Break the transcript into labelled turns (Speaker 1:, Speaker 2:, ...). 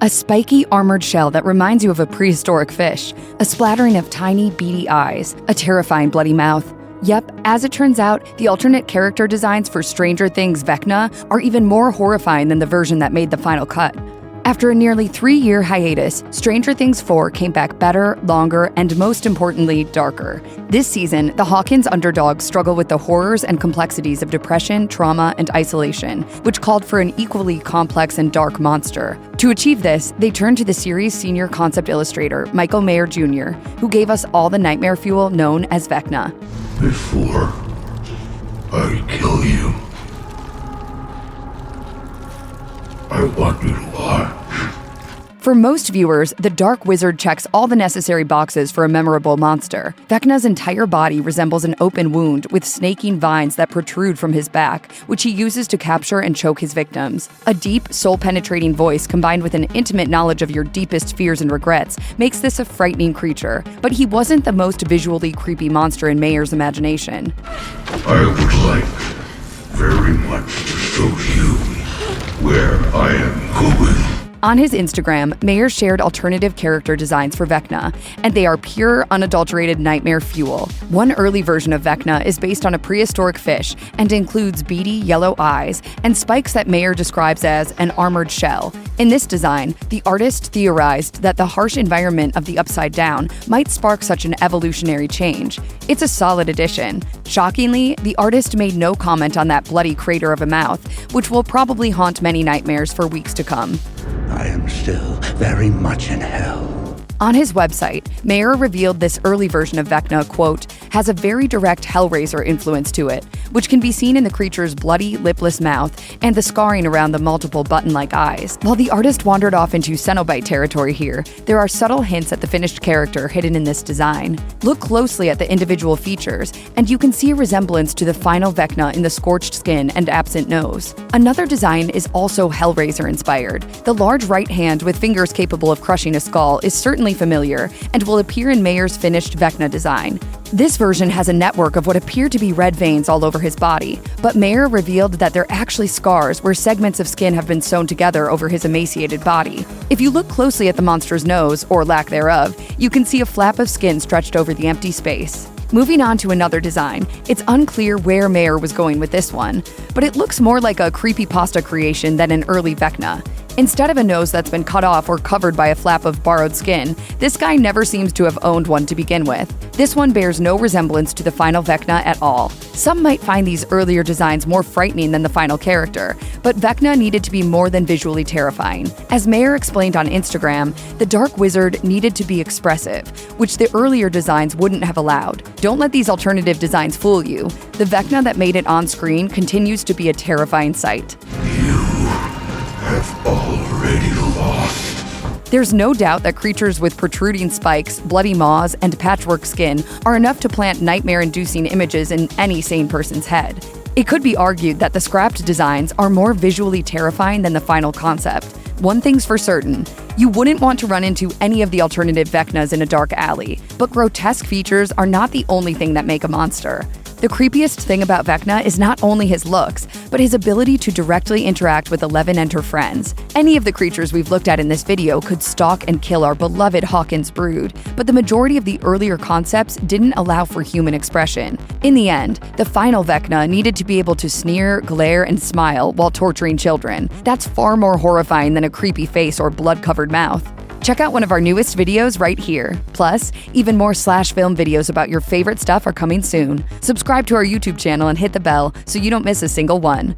Speaker 1: A spiky armored shell that reminds you of a prehistoric fish, a splattering of tiny, beady eyes, a terrifying bloody mouth. Yep, as it turns out, the alternate character designs for Stranger Things Vecna are even more horrifying than the version that made the final cut. After a nearly 3-year hiatus, Stranger Things 4 came back better, longer, and most importantly, darker. This season, the Hawkins underdogs struggle with the horrors and complexities of depression, trauma, and isolation, which called for an equally complex and dark monster. To achieve this, they turned to the series' senior concept illustrator, Michael Mayer Jr., who gave us all the nightmare fuel known as Vecna.
Speaker 2: Before I kill you, I want you to watch.
Speaker 1: For most viewers, the Dark Wizard checks all the necessary boxes for a memorable monster. Vecna's entire body resembles an open wound with snaking vines that protrude from his back, which he uses to capture and choke his victims. A deep, soul-penetrating voice combined with an intimate knowledge of your deepest fears and regrets makes this a frightening creature. But he wasn't the most visually creepy monster in Mayer's imagination.
Speaker 2: I would like very much to show you where I am going.
Speaker 1: On his Instagram, Mayer shared alternative character designs for Vecna, and they are pure, unadulterated nightmare fuel. One early version of Vecna is based on a prehistoric fish and includes beady yellow eyes and spikes that Mayer describes as an armored shell. In this design, the artist theorized that the harsh environment of the Upside Down might spark such an evolutionary change. It's a solid addition. Shockingly, the artist made no comment on that bloody crater of a mouth, which will probably haunt many nightmares for weeks to come.
Speaker 3: I am still very much in hell.
Speaker 1: On his website, Mayer revealed this early version of Vecna, quote, has a very direct Hellraiser influence to it, which can be seen in the creature's bloody, lipless mouth and the scarring around the multiple button-like eyes. While the artist wandered off into Cenobite territory here, there are subtle hints at the finished character hidden in this design. Look closely at the individual features, and you can see a resemblance to the final Vecna in the scorched skin and absent nose. Another design is also Hellraiser-inspired. The large right hand with fingers capable of crushing a skull is certainly familiar and will appear in Mayer's finished Vecna design. This version has a network of what appear to be red veins all over his body, but Mayer revealed that they're actually scars where segments of skin have been sewn together over his emaciated body. If you look closely at the monster's nose, or lack thereof, you can see a flap of skin stretched over the empty space. Moving on to another design, it's unclear where Mayer was going with this one, but it looks more like a creepypasta creation than an early Vecna. Instead of a nose that's been cut off or covered by a flap of borrowed skin, this guy never seems to have owned one to begin with. This one bears no resemblance to the final Vecna at all. Some might find these earlier designs more frightening than the final character, but Vecna needed to be more than visually terrifying. As Mayer explained on Instagram, the Dark Wizard needed to be expressive, which the earlier designs wouldn't have allowed. Don't let these alternative designs fool you. The Vecna that made it on screen continues to be a terrifying sight.
Speaker 2: Have already lost.
Speaker 1: There's no doubt that creatures with protruding spikes, bloody maws, and patchwork skin are enough to plant nightmare-inducing images in any sane person's head. It could be argued that the scrapped designs are more visually terrifying than the final concept. One thing's for certain, you wouldn't want to run into any of the alternative Vecnas in a dark alley, but grotesque features are not the only thing that make a monster. The creepiest thing about Vecna is not only his looks, but his ability to directly interact with 11 and her friends. Any of the creatures we've looked at in this video could stalk and kill our beloved Hawkins brood, but the majority of the earlier concepts didn't allow for human expression. In the end, the final Vecna needed to be able to sneer, glare, and smile while torturing children. That's far more horrifying than a creepy face or blood-covered mouth. Check out one of our newest videos right here. Plus, even more SlashFilm videos about your favorite stuff are coming soon. Subscribe to our YouTube channel and hit the bell so you don't miss a single one.